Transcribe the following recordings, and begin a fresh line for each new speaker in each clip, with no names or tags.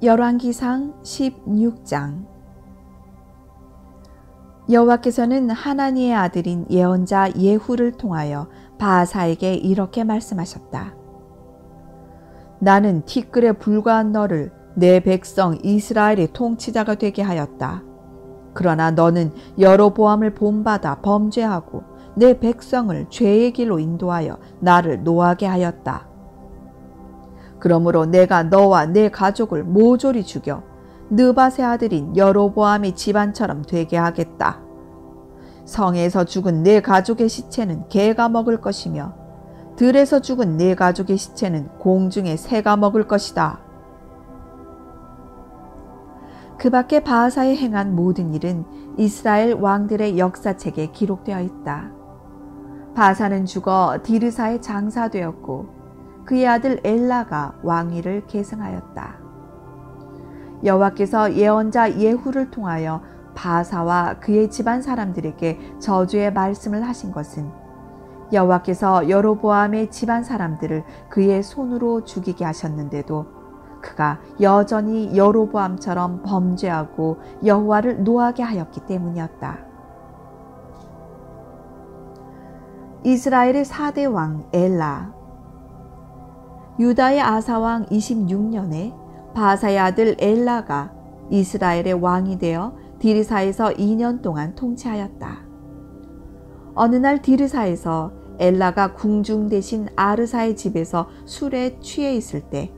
열왕기상 16장. 여호와께서는 하나니의 아들인 예언자 예후를 통하여 바하사에게 이렇게 말씀하셨다. 나는 티끌에 불과한 너를 내 백성 이스라엘의 통치자가 되게 하였다. 그러나 너는 여로보암을 본받아 범죄하고 내 백성을 죄의 길로 인도하여 나를 노하게 하였다. 그러므로 내가 너와 내 가족을 모조리 죽여 느밧의 아들인 여로보암의 집안처럼 되게 하겠다. 성에서 죽은 내 가족의 시체는 개가 먹을 것이며 들에서 죽은 내 가족의 시체는 공중의 새가 먹을 것이다. 그 밖에 바하사에 행한 모든 일은 이스라엘 왕들의 역사책에 기록되어 있다. 바하사는 죽어 디르사의 장사되었고 그의 아들 엘라가 왕위를 계승하였다. 여호와께서 예언자 예후를 통하여 바하사와 그의 집안 사람들에게 저주의 말씀을 하신 것은 여호와께서 여로보암의 집안 사람들을 그의 손으로 죽이게 하셨는데도 그가 여전히 여로보암처럼 범죄하고 여호와를 노하게 하였기 때문이었다. 이스라엘의 4대 왕 엘라. 유다의 아사왕 26년에 바하사의 아들 엘라가 이스라엘의 왕이 되어 디르사에서 2년 동안 통치하였다. 어느 날 디르사에서 엘라가 궁중 대신 아르사의 집에서 술에 취해 있을 때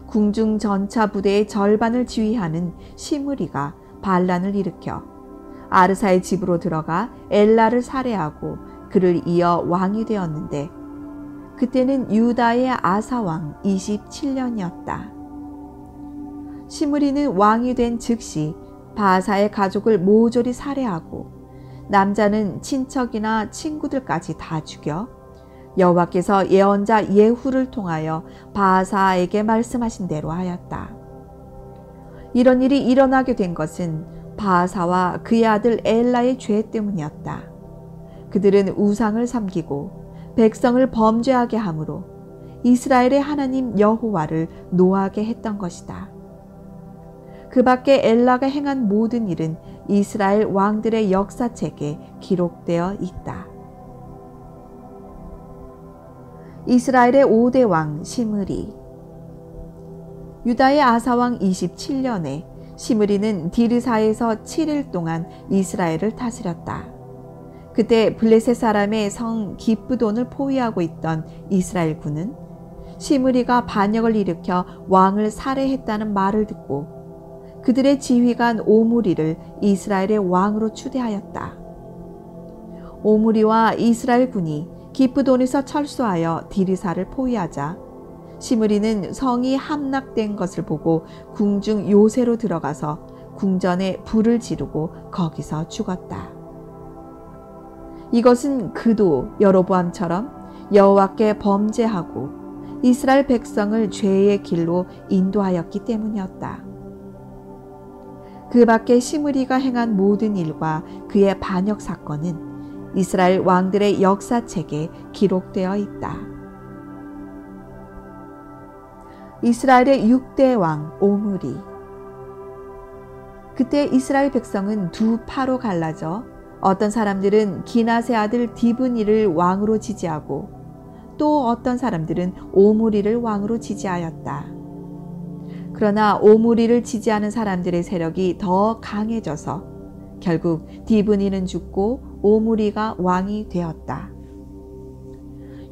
궁중 전차 부대의 절반을 지휘하는 시므리가 반란을 일으켜 아르사의 집으로 들어가 엘라를 살해하고 그를 이어 왕이 되었는데 그때는 유다의 아사왕 27년이었다. 시므리는 왕이 된 즉시 바하사의 가족을 모조리 살해하고 남자는 친척이나 친구들까지 다 죽여 여호와께서 예언자 예후를 통하여 바하사에게 말씀하신 대로 하였다. 이런 일이 일어나게 된 것은 바하사와 그의 아들 엘라의 죄 때문이었다. 그들은 우상을 섬기고 백성을 범죄하게 하므로 이스라엘의 하나님 여호와를 노하게 했던 것이다. 그 밖에 엘라가 행한 모든 일은 이스라엘 왕들의 역사책에 기록되어 있다. 이스라엘의 5대 왕 시므리. 유다의 아사왕 27년에 시므리는 디르사에서 7일 동안 이스라엘을 다스렸다. 그때 블레셋 사람의 성 기브돈을 포위하고 있던 이스라엘 군은 시므리가 반역을 일으켜 왕을 살해했다는 말을 듣고 그들의 지휘관 오므리를 이스라엘의 왕으로 추대하였다. 오므리와 이스라엘 군이 기브돈에서 철수하여 디르사를 포위하자 시므리는 성이 함락된 것을 보고 궁중 요새로 들어가서 궁전에 불을 지르고 거기서 죽었다. 이것은 그도 여로보암처럼 여호와께 범죄하고 이스라엘 백성을 죄의 길로 인도하였기 때문이었다. 그 밖에 시므리가 행한 모든 일과 그의 반역 사건은 이스라엘 왕들의 역사책에 기록되어 있다. 이스라엘의 6대 왕 오므리. 그때 이스라엘 백성은 두 파로 갈라져 어떤 사람들은 기낫의 아들 디브니를 왕으로 지지하고 또 어떤 사람들은 오므리를 왕으로 지지하였다. 그러나 오므리를 지지하는 사람들의 세력이 더 강해져서 결국 디브니는 죽고 오므리가 왕이 되었다.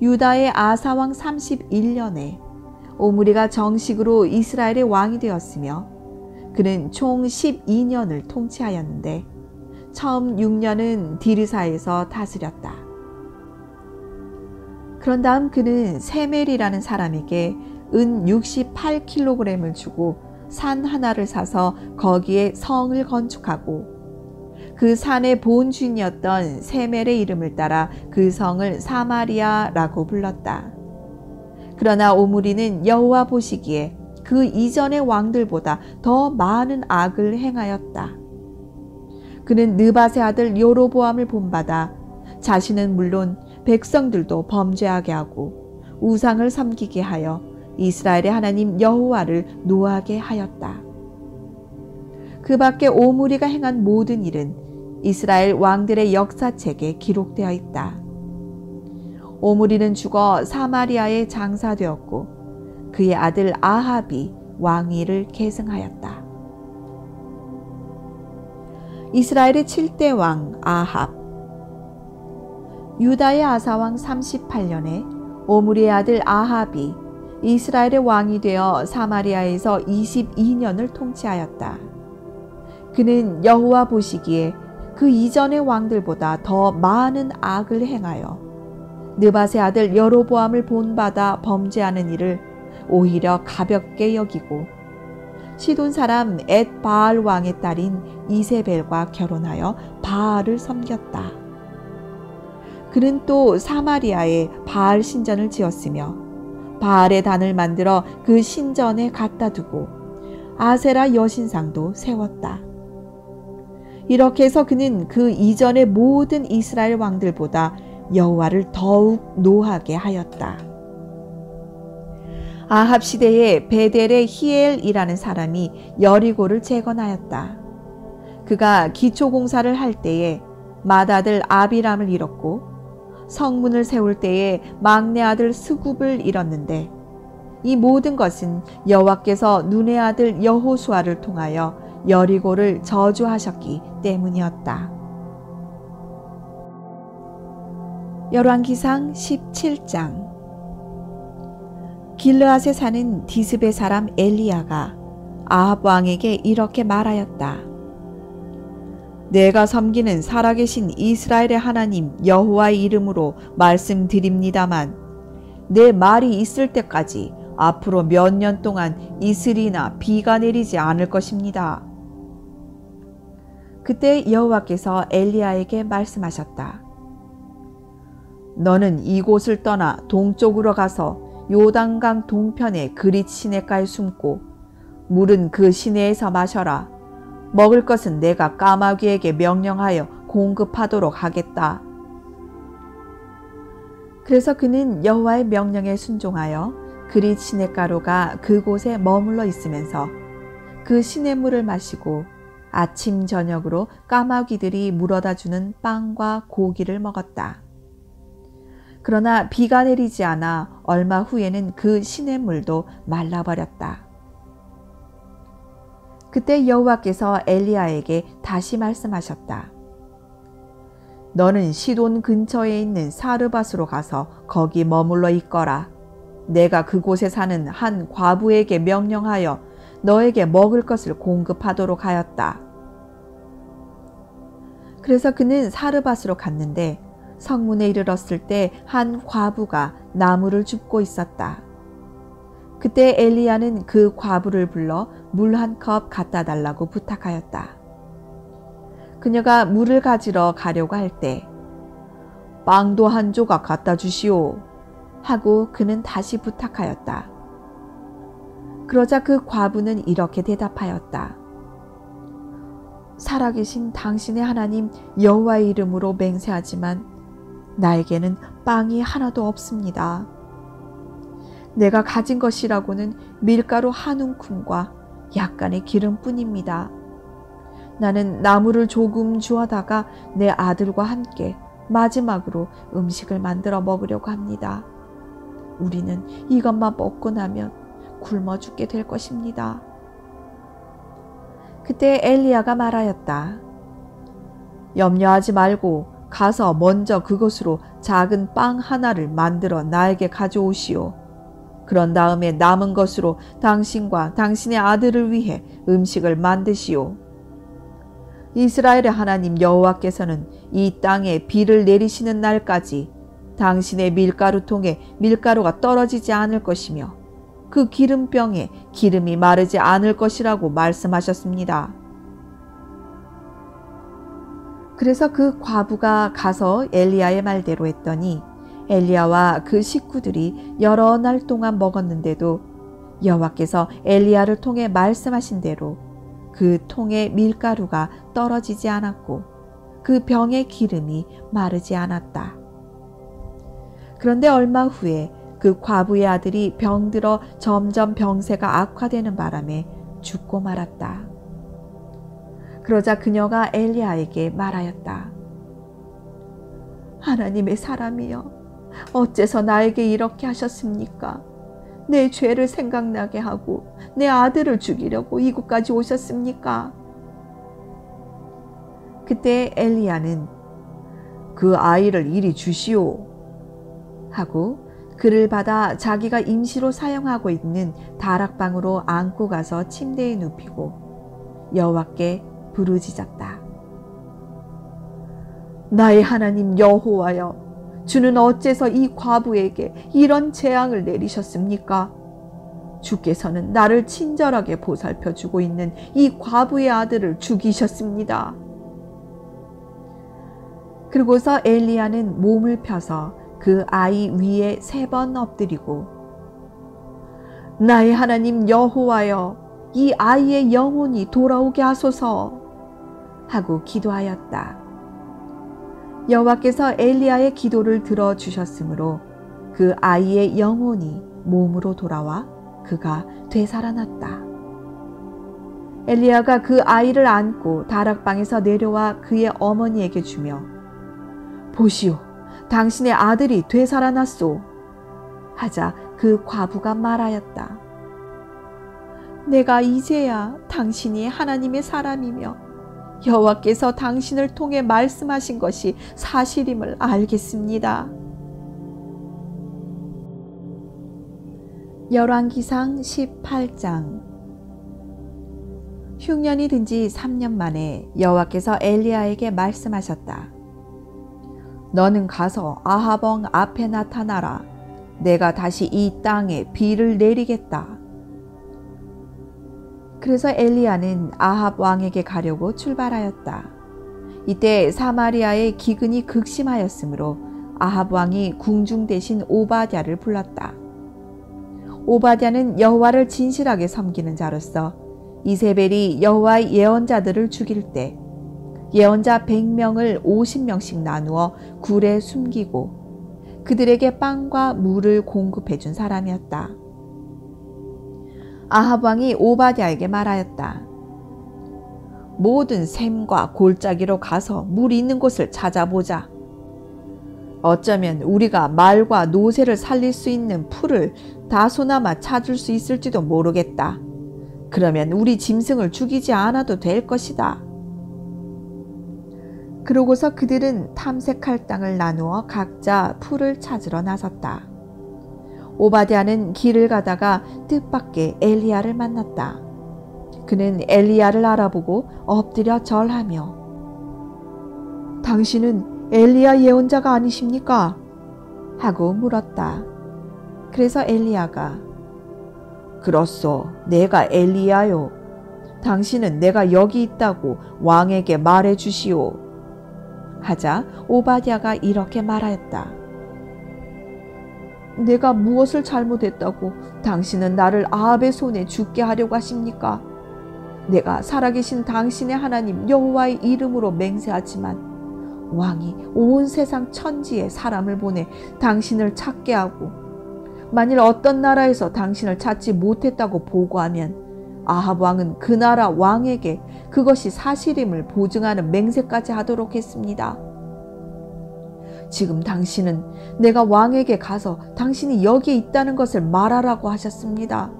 유다의 아사왕 31년에 오므리가 정식으로 이스라엘의 왕이 되었으며 그는 총 12년을 통치하였는데 처음 6년은 디르사에서 다스렸다. 그런 다음 그는 세멜이라는 사람에게 은 68kg을 주고 산 하나를 사서 거기에 성을 건축하고 그 산의 본주인이었던 세멜의 이름을 따라 그 성을 사마리아라고 불렀다. 그러나 오므리는 여호와 보시기에 그 이전의 왕들보다 더 많은 악을 행하였다. 그는 느밧의 아들 여로보암을 본받아 자신은 물론 백성들도 범죄하게 하고 우상을 섬기게 하여 이스라엘의 하나님 여호와를 노하게 하였다. 그 밖에 오므리가 행한 모든 일은 이스라엘 왕들의 역사책에 기록되어 있다. 오므리는 죽어 사마리아에 장사되었고 그의 아들 아합이 왕위를 계승하였다. 이스라엘의 7대 왕 아합. 유다의 아사왕 38년에 오므리의 아들 아합이 이스라엘의 왕이 되어 사마리아에서 22년을 통치하였다. 그는 여호와 보시기에 그 이전의 왕들보다 더 많은 악을 행하여 느밧의 아들 여로보암을 본받아 범죄하는 일을 오히려 가볍게 여기고 시돈 사람 엣바알 왕의 딸인 이세벨과 결혼하여 바알을 섬겼다. 그는 또 사마리아에 바알 신전을 지었으며 바알의 단을 만들어 그 신전에 갖다 두고 아세라 여신상도 세웠다. 이렇게 해서 그는 그 이전의 모든 이스라엘 왕들보다 여호와를 더욱 노하게 하였다. 아합 시대에 베델의 히엘이라는 사람이 여리고를 재건하였다. 그가 기초공사를 할 때에 맏아들 아비람을 잃었고 성문을 세울 때에 막내 아들 스굽을 잃었는데 이 모든 것은 여호와께서 눈의 아들 여호수아를 통하여 여리고를 저주하셨기 때문이었다. 열왕기상 17장. 길르앗에 사는 디스베 사람 엘리야가 아합 왕에게 이렇게 말하였다. 내가 섬기는 살아계신 이스라엘의 하나님 여호와의 이름으로 말씀드립니다만 내 말이 있을 때까지 앞으로 몇 년 동안 이슬이나 비가 내리지 않을 것입니다. 그때 여호와께서 엘리야에게 말씀하셨다. 너는 이곳을 떠나 동쪽으로 가서 요단강 동편의 그릿 시내가에 숨고 물은 그 시내에서 마셔라. 먹을 것은 내가 까마귀에게 명령하여 공급하도록 하겠다. 그래서 그는 여호와의 명령에 순종하여 그릿 시내가로가 그곳에 머물러 있으면서 그 시냇물을 마시고 아침 저녁으로 까마귀들이 물어다 주는 빵과 고기를 먹었다. 그러나 비가 내리지 않아 얼마 후에는 그 시냇물도 말라버렸다. 그때 여호와께서 엘리야에게 다시 말씀하셨다. 너는 시돈 근처에 있는 사르밧으로 가서 거기 머물러 있거라. 내가 그곳에 사는 한 과부에게 명령하여 너에게 먹을 것을 공급하도록 하였다. 그래서 그는 사르밧으로 갔는데 성문에 이르렀을 때 한 과부가 나무를 줍고 있었다. 그때 엘리야는 그 과부를 불러 물 한 컵 갖다 달라고 부탁하였다. 그녀가 물을 가지러 가려고 할 때 빵도 한 조각 갖다 주시오 하고 그는 다시 부탁하였다. 그러자 그 과부는 이렇게 대답하였다. 살아계신 당신의 하나님 여호와의 이름으로 맹세하지만 나에게는 빵이 하나도 없습니다. 내가 가진 것이라고는 밀가루 한 움큼과 약간의 기름뿐입니다. 나는 나무를 조금 주워다가 내 아들과 함께 마지막으로 음식을 만들어 먹으려고 합니다. 우리는 이것만 먹고 나면 굶어 죽게 될 것입니다. 그때 엘리야가 말하였다. 염려하지 말고 가서 먼저 그것으로 작은 빵 하나를 만들어 나에게 가져오시오. 그런 다음에 남은 것으로 당신과 당신의 아들을 위해 음식을 만드시오. 이스라엘의 하나님 여호와께서는 이 땅에 비를 내리시는 날까지 당신의 밀가루통에 밀가루가 떨어지지 않을 것이며 그 기름병에 기름이 마르지 않을 것이라고 말씀하셨습니다. 그래서 그 과부가 가서 엘리야의 말대로 했더니 엘리야와 그 식구들이 여러 날 동안 먹었는데도 여호와께서 엘리야를 통해 말씀하신 대로 그 통에 밀가루가 떨어지지 않았고 그 병의 기름이 마르지 않았다. 그런데 얼마 후에 그 그 과부의 아들이 병들어 점점 병세가 악화되는 바람에 죽고 말았다. 그러자 그녀가 엘리야에게 말하였다. 하나님의 사람이여, 어째서 나에게 이렇게 하셨습니까? 내 죄를 생각나게 하고 내 아들을 죽이려고 이곳까지 오셨습니까? 그때 엘리야는 그 아이를 이리 주시오 하고 그를 받아 자기가 임시로 사용하고 있는 다락방으로 안고 가서 침대에 눕히고 여호와께 부르짖었다. 나의 하나님 여호와여, 주는 어째서 이 과부에게 이런 재앙을 내리셨습니까? 주께서는 나를 친절하게 보살펴 주고 있는 이 과부의 아들을 죽이셨습니다. 그러고서 엘리야는 몸을 펴서 그 아이 위에 3번 엎드리고 나의 하나님 여호와여, 이 아이의 영혼이 돌아오게 하소서 하고 기도하였다. 여호와께서 엘리야의 기도를 들어주셨으므로 그 아이의 영혼이 몸으로 돌아와 그가 되살아났다. 엘리야가 그 아이를 안고 다락방에서 내려와 그의 어머니에게 주며 보시오, 당신의 아들이 되살아났소 하자 그 과부가 말하였다. 내가 이제야 당신이 하나님의 사람이며 여호와께서 당신을 통해 말씀하신 것이 사실임을 알겠습니다. 열왕기상 18장. 흉년이 든 지 3년 만에 여호와께서 엘리야에게 말씀하셨다. 너는 가서 아합 왕 앞에 나타나라. 내가 다시 이 땅에 비를 내리겠다. 그래서 엘리야는 아합 왕에게 가려고 출발하였다. 이때 사마리아의 기근이 극심하였으므로 아합 왕이 궁중 대신 오바댜를 불렀다. 오바댜는 여호와를 진실하게 섬기는 자로서 이세벨이 여호와의 예언자들을 죽일 때 예언자 100명을 50명씩 나누어 굴에 숨기고 그들에게 빵과 물을 공급해 준 사람이었다. 아합 왕이 오바댜에게 말하였다. 모든 샘과 골짜기로 가서 물이 있는 곳을 찾아보자. 어쩌면 우리가 말과 노새를 살릴 수 있는 풀을 다소나마 찾을 수 있을지도 모르겠다. 그러면 우리 짐승을 죽이지 않아도 될 것이다. 그러고서 그들은 탐색할 땅을 나누어 각자 풀을 찾으러 나섰다. 오바댜는 길을 가다가 뜻밖의 엘리야를 만났다. 그는 엘리야를 알아보고 엎드려 절하며 당신은 엘리야 예언자가 아니십니까? 하고 물었다. 그래서 엘리야가 그렇소, 내가 엘리야요. 당신은 내가 여기 있다고 왕에게 말해 주시오. 하자 오바댜가 이렇게 말하였다. 내가 무엇을 잘못했다고 당신은 나를 아합의 손에 죽게 하려고 하십니까? 내가 살아계신 당신의 하나님 여호와의 이름으로 맹세하지만 왕이 온 세상 천지에 사람을 보내 당신을 찾게 하고 만일 어떤 나라에서 당신을 찾지 못했다고 보고하면 아합 왕은 그 나라 왕에게 그것이 사실임을 보증하는 맹세까지 하도록 했습니다. 지금 당신은 내가 왕에게 가서 당신이 여기에 있다는 것을 말하라고 하셨습니다.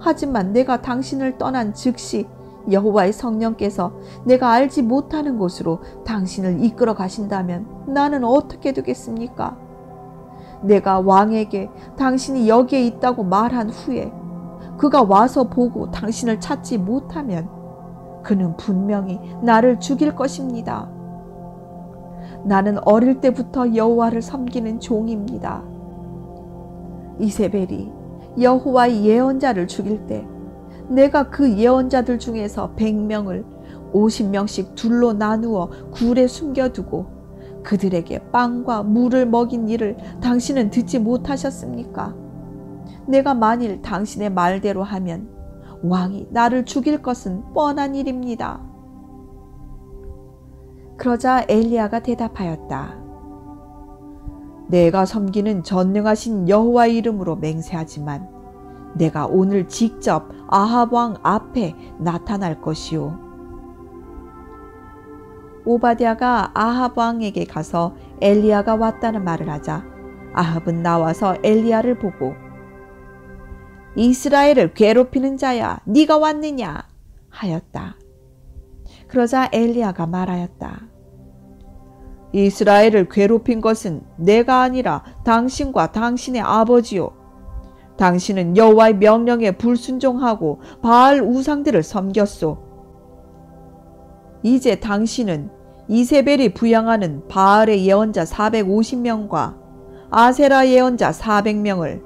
하지만 내가 당신을 떠난 즉시 여호와의 성령께서 내가 알지 못하는 곳으로 당신을 이끌어 가신다면 나는 어떻게 되겠습니까? 내가 왕에게 당신이 여기에 있다고 말한 후에 그가 와서 보고 당신을 찾지 못하면 그는 분명히 나를 죽일 것입니다. 나는 어릴 때부터 여호와를 섬기는 종입니다. 이세벨이 여호와의 예언자를 죽일 때 내가 그 예언자들 중에서 100명을 50명씩 둘로 나누어 굴에 숨겨두고 그들에게 빵과 물을 먹인 일을 당신은 듣지 못하셨습니까? 내가 만일 당신의 말대로 하면 왕이 나를 죽일 것은 뻔한 일입니다. 그러자 엘리야가 대답하였다. 내가 섬기는 전능하신 여호와의 이름으로 맹세하지만 내가 오늘 직접 아합 왕 앞에 나타날 것이요. 오바댜가 아합 왕에게 가서 엘리야가 왔다는 말을 하자 아합은 나와서 엘리야를 보고 이스라엘을 괴롭히는 자야, 네가 왔느냐 하였다. 그러자 엘리야가 말하였다. 이스라엘을 괴롭힌 것은 내가 아니라 당신과 당신의 아버지요. 당신은 여호와의 명령에 불순종하고 바알 우상들을 섬겼소. 이제 당신은 이세벨이 부양하는 바알의 예언자 450명과 아세라 예언자 400명을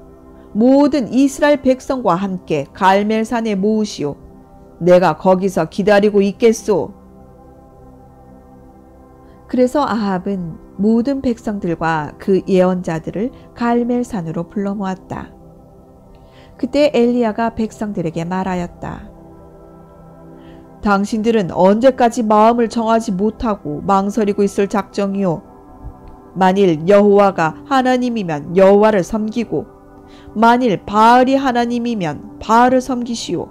모든 이스라엘 백성과 함께 갈멜산에 모으시오. 내가 거기서 기다리고 있겠소. 그래서 아합은 모든 백성들과 그 예언자들을 갈멜산으로 불러 모았다. 그때 엘리야가 백성들에게 말하였다. 당신들은 언제까지 마음을 정하지 못하고 망설이고 있을 작정이요. 만일 여호와가 하나님이면 여호와를 섬기고 만일 바알이 하나님이면 바알을 섬기시오.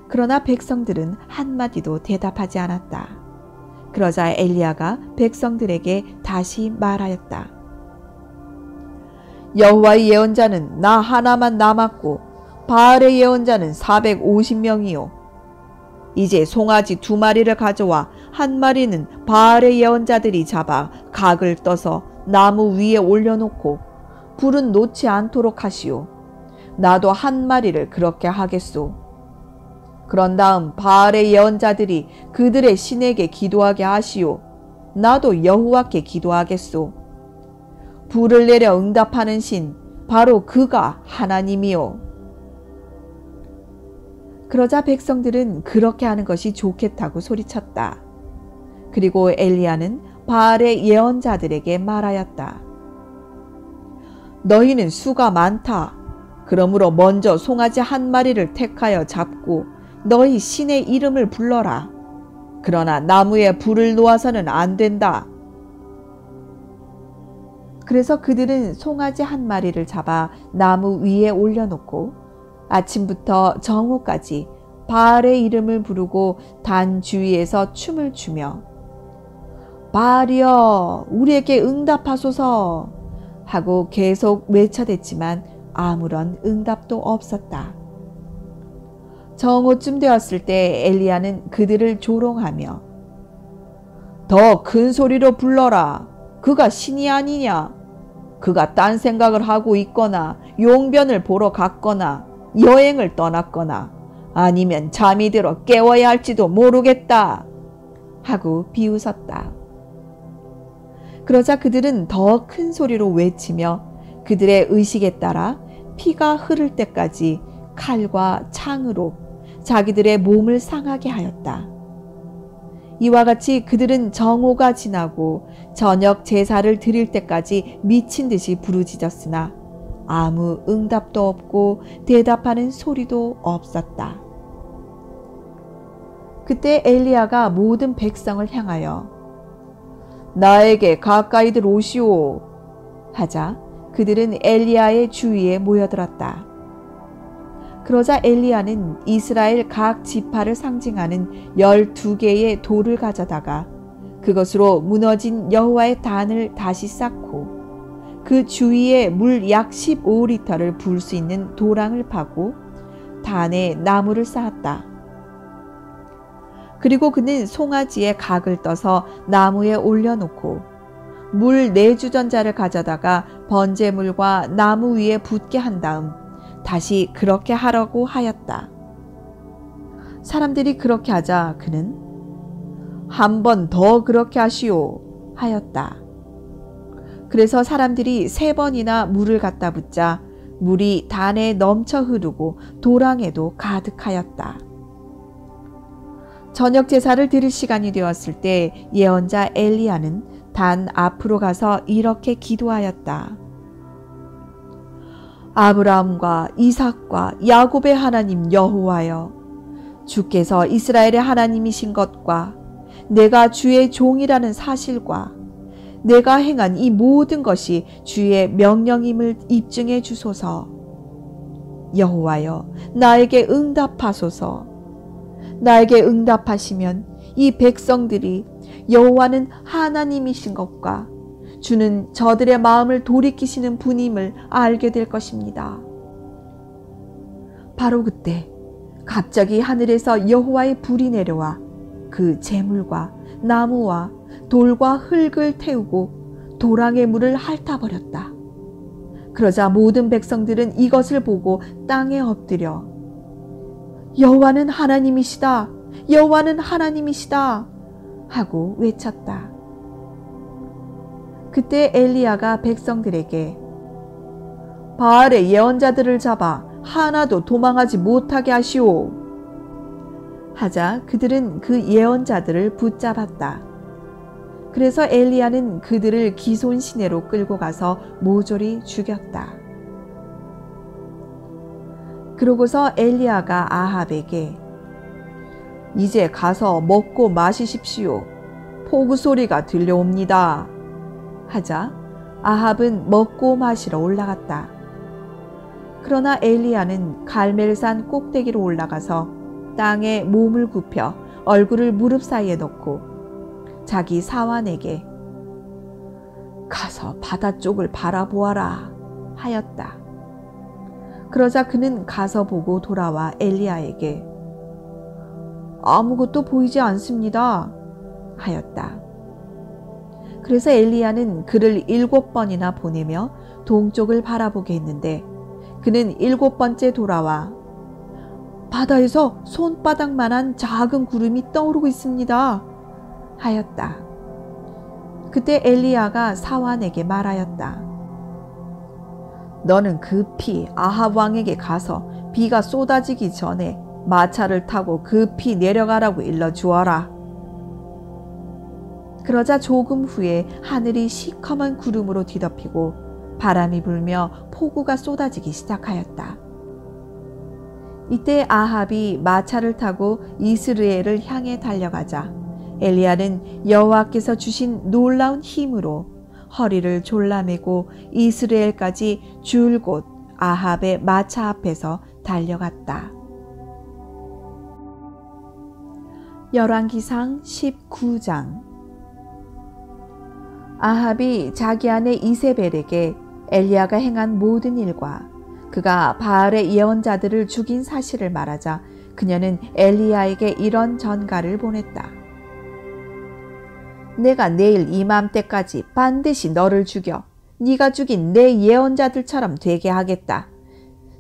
그러나 백성들은 한마디도 대답하지 않았다. 그러자 엘리야가 백성들에게 다시 말하였다. 여호와의 예언자는 나 하나만 남았고 바알의 예언자는 450명이요. 이제 송아지 2마리를 가져와 한 마리는 바알의 예언자들이 잡아 각을 떠서 나무 위에 올려놓고 불은 놓지 않도록 하시오. 나도 한 마리를 그렇게 하겠소. 그런 다음 바알의 예언자들이 그들의 신에게 기도하게 하시오. 나도 여호와께 기도하겠소. 불을 내려 응답하는 신, 바로 그가 하나님이요. 그러자 백성들은 그렇게 하는 것이 좋겠다고 소리쳤다. 그리고 엘리야는 바알의 예언자들에게 말하였다. 너희는 수가 많다. 그러므로 먼저 송아지 한 마리를 택하여 잡고 너희 신의 이름을 불러라. 그러나 나무에 불을 놓아서는 안 된다. 그래서 그들은 송아지 한 마리를 잡아 나무 위에 올려놓고 아침부터 정오까지 바알의 이름을 부르고 단 주위에서 춤을 추며 바알이여 우리에게 응답하소서 하고 계속 외쳐댔지만 아무런 응답도 없었다. 정오쯤 되었을 때 엘리야는 그들을 조롱하며 더 큰 소리로 불러라. 그가 신이 아니냐? 그가 딴 생각을 하고 있거나 용변을 보러 갔거나 여행을 떠났거나 아니면 잠이 들어 깨워야 할지도 모르겠다 하고 비웃었다. 그러자 그들은 더 큰 소리로 외치며 그들의 의식에 따라 피가 흐를 때까지 칼과 창으로 자기들의 몸을 상하게 하였다. 이와 같이 그들은 정오가 지나고 저녁 제사를 드릴 때까지 미친 듯이 부르짖었으나 아무 응답도 없고 대답하는 소리도 없었다. 그때 엘리야가 모든 백성을 향하여 나에게 가까이들 오시오 하자 그들은 엘리야의 주위에 모여들었다. 그러자 엘리야는 이스라엘 각 지파를 상징하는 12개의 돌을 가져다가 그것으로 무너진 여호와의 단을 다시 쌓고 그 주위에 물 약 15리터를 부을 수 있는 도랑을 파고 단에 나무를 쌓았다. 그리고 그는 송아지의 각을 떠서 나무에 올려놓고 물 4주전자를 가져다가 번제물과 나무 위에 붓게 한 다음 다시 그렇게 하라고 하였다. 사람들이 그렇게 하자 그는 한 번 더 그렇게 하시오 하였다. 그래서 사람들이 3번이나 물을 갖다 붓자 물이 단에 넘쳐 흐르고 도랑에도 가득하였다. 저녁 제사를 드릴 시간이 되었을 때 예언자 엘리야는 단 앞으로 가서 이렇게 기도하였다. 아브라함과 이삭과 야곱의 하나님 여호와여, 주께서 이스라엘의 하나님이신 것과 내가 주의 종이라는 사실과 내가 행한 이 모든 것이 주의 명령임을 입증해 주소서. 여호와여, 나에게 응답하소서. 나에게 응답하시면 이 백성들이 여호와는 하나님이신 것과 주는 저들의 마음을 돌이키시는 분임을 알게 될 것입니다. 바로 그때 갑자기 하늘에서 여호와의 불이 내려와 그 재물과 나무와 돌과 흙을 태우고 도랑의 물을 핥아버렸다. 그러자 모든 백성들은 이것을 보고 땅에 엎드려 여호와는 하나님이시다, 여호와는 하나님이시다 하고 외쳤다. 그때 엘리야가 백성들에게 바알의 예언자들을 잡아 하나도 도망하지 못하게 하시오 하자 그들은 그 예언자들을 붙잡았다. 그래서 엘리야는 그들을 기손 시내로 끌고 가서 모조리 죽였다. 그러고서 엘리야가 아합에게 이제 가서 먹고 마시십시오. 포구 소리가 들려옵니다 하자 아합은 먹고 마시러 올라갔다. 그러나 엘리야는 갈멜산 꼭대기로 올라가서 땅에 몸을 굽혀 얼굴을 무릎 사이에 넣고 자기 사환에게 가서 바다 쪽을 바라보아라 하였다. 그러자 그는 가서 보고 돌아와 엘리야에게 아무것도 보이지 않습니다 하였다. 그래서 엘리야는 그를 7번이나 보내며 동쪽을 바라보게 했는데 그는 7번째 돌아와 바다에서 손바닥만한 작은 구름이 떠오르고 있습니다 하였다. 그때 엘리야가 사환에게 말하였다. 너는 급히 아합 왕에게 가서 비가 쏟아지기 전에 마차를 타고 급히 내려가라고 일러주어라. 그러자 조금 후에 하늘이 시커먼 구름으로 뒤덮이고 바람이 불며 폭우가 쏟아지기 시작하였다. 이때 아합이 마차를 타고 이스라엘을 향해 달려가자 엘리야는 여호와께서 주신 놀라운 힘으로 허리를 졸라매고 이스라엘까지 줄곧 아합의 마차 앞에서 달려갔다. 열왕기상 19장. 아합이 자기 아내 이세벨에게 엘리야가 행한 모든 일과 그가 바알의 예언자들을 죽인 사실을 말하자 그녀는 엘리야에게 이런 전가를 보냈다. 내가 내일 이맘때까지 반드시 너를 죽여 네가 죽인 내 예언자들처럼 되게 하겠다.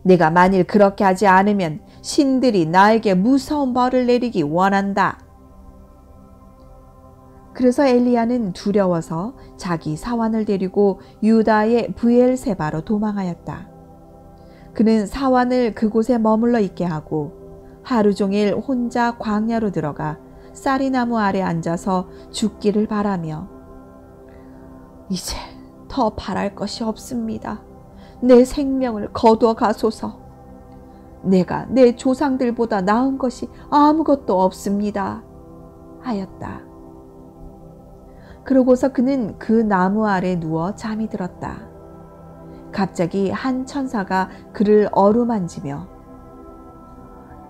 내가 만일 그렇게 하지 않으면 신들이 나에게 무서운 벌을 내리기 원한다. 그래서 엘리야는 두려워서 자기 사환을 데리고 유다의 브엘세바로 도망하였다. 그는 사환을 그곳에 머물러 있게 하고 하루 종일 혼자 광야로 들어가 쌀이나무 아래 앉아서 죽기를 바라며 이제 더 바랄 것이 없습니다. 내 생명을 거두어 가소서. 내가 내 조상들보다 나은 것이 아무것도 없습니다 하였다. 그러고서 그는 그 나무 아래 누워 잠이 들었다. 갑자기 한 천사가 그를 어루만지며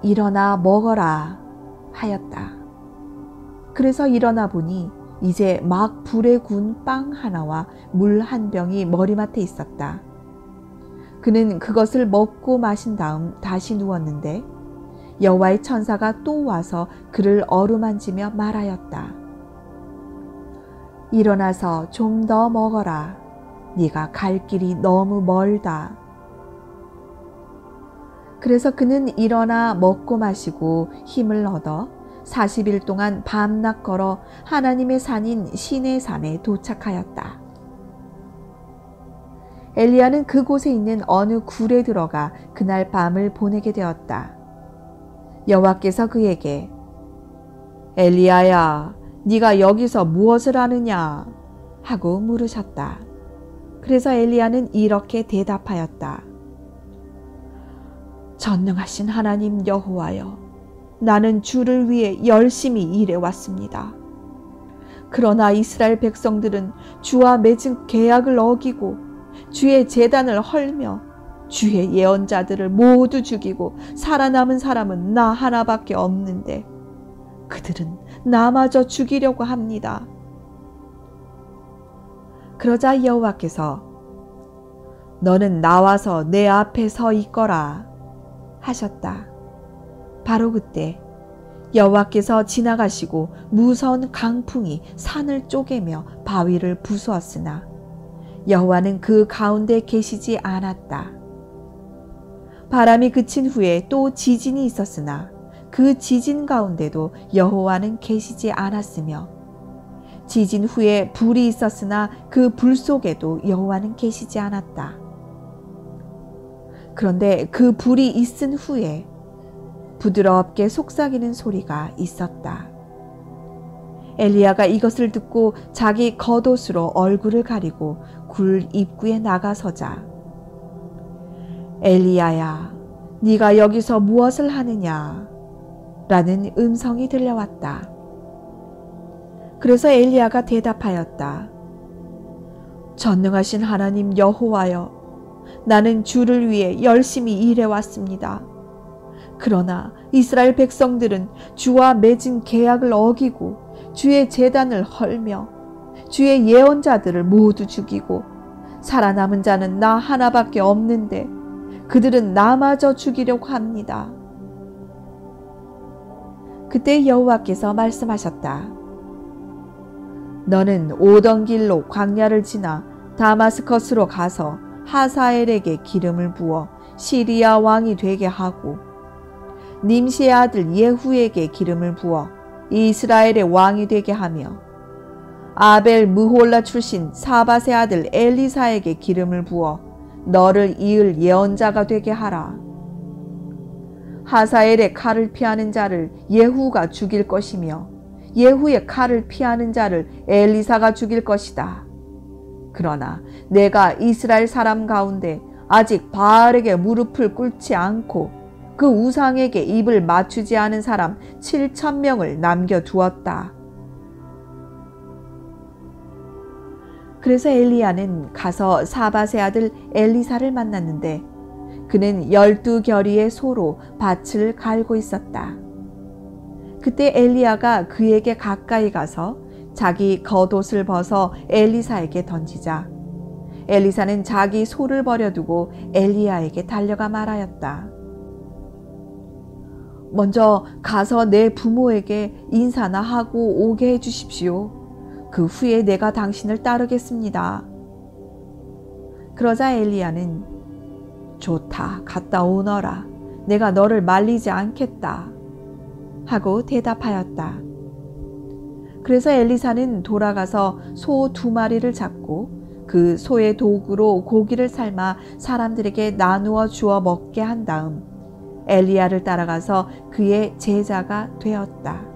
일어나 먹어라 하였다. 그래서 일어나 보니 이제 막 불에 구운 빵 하나와 물 한 병이 머리맡에 있었다. 그는 그것을 먹고 마신 다음 다시 누웠는데 여호와의 천사가 또 와서 그를 어루만지며 말하였다. 일어나서 좀 더 먹어라. 네가 갈 길이 너무 멀다. 그래서 그는 일어나 먹고 마시고 힘을 얻어 40일 동안 밤낮 걸어 하나님의 산인 시내산에 도착하였다. 엘리야는 그곳에 있는 어느 굴에 들어가 그날 밤을 보내게 되었다. 여호와께서 그에게 엘리야야, 네가 여기서 무엇을 하느냐 하고 물으셨다. 그래서 엘리야는 이렇게 대답하였다. 전능하신 하나님 여호와여, 나는 주를 위해 열심히 일해왔습니다. 그러나 이스라엘 백성들은 주와 맺은 계약을 어기고 주의 제단을 헐며 주의 예언자들을 모두 죽이고 살아남은 사람은 나 하나밖에 없는데 그들은 나마저 죽이려고 합니다. 그러자 여호와께서 너는 나와서 내 앞에 서 있거라 하셨다. 바로 그때 여호와께서 지나가시고 무서운 강풍이 산을 쪼개며 바위를 부수었으나 여호와는 그 가운데 계시지 않았다. 바람이 그친 후에 또 지진이 있었으나 그 지진 가운데도 여호와는 계시지 않았으며 지진 후에 불이 있었으나 그 불 속에도 여호와는 계시지 않았다. 그런데 그 불이 있은 후에 부드럽게 속삭이는 소리가 있었다. 엘리야가 이것을 듣고 자기 겉옷으로 얼굴을 가리고 굴 입구에 나가서자 엘리야야, 네가 여기서 무엇을 하느냐? 라는 음성이 들려왔다. 그래서 엘리야가 대답하였다. 전능하신 하나님 여호와여, 나는 주를 위해 열심히 일해왔습니다. 그러나 이스라엘 백성들은 주와 맺은 계약을 어기고 주의 제단을 헐며 주의 예언자들을 모두 죽이고 살아남은 자는 나 하나밖에 없는데 그들은 나마저 죽이려고 합니다. 그때 여호와께서 말씀하셨다. 너는 오던 길로 광야를 지나 다마스커스로 가서 하사엘에게 기름을 부어 시리아 왕이 되게 하고 님시의 아들 예후에게 기름을 부어 이스라엘의 왕이 되게 하며 아벨 무홀라 출신 사밧의 아들 엘리사에게 기름을 부어 너를 이을 예언자가 되게 하라. 하사엘의 칼을 피하는 자를 예후가 죽일 것이며 예후의 칼을 피하는 자를 엘리사가 죽일 것이다. 그러나 내가 이스라엘 사람 가운데 아직 바알에게 무릎을 꿇지 않고 그 우상에게 입을 맞추지 않은 사람 7,000명을 남겨두었다. 그래서 엘리야는 가서 사밧의 아들 엘리사를 만났는데 그는 12겨리의 소로 밭을 갈고 있었다. 그때 엘리야가 그에게 가까이 가서 자기 겉옷을 벗어 엘리사에게 던지자 엘리사는 자기 소를 버려두고 엘리야에게 달려가 말하였다. 먼저 가서 내 부모에게 인사나 하고 오게 해주십시오. 그 후에 내가 당신을 따르겠습니다. 그러자 엘리야는 좋다, 갔다 오너라. 내가 너를 말리지 않겠다. 하고 대답하였다. 그래서 엘리사는 돌아가서 소 2마리를 잡고 그 소의 도구로 고기를 삶아 사람들에게 나누어 주어 먹게 한 다음 엘리야를 따라가서 그의 제자가 되었다.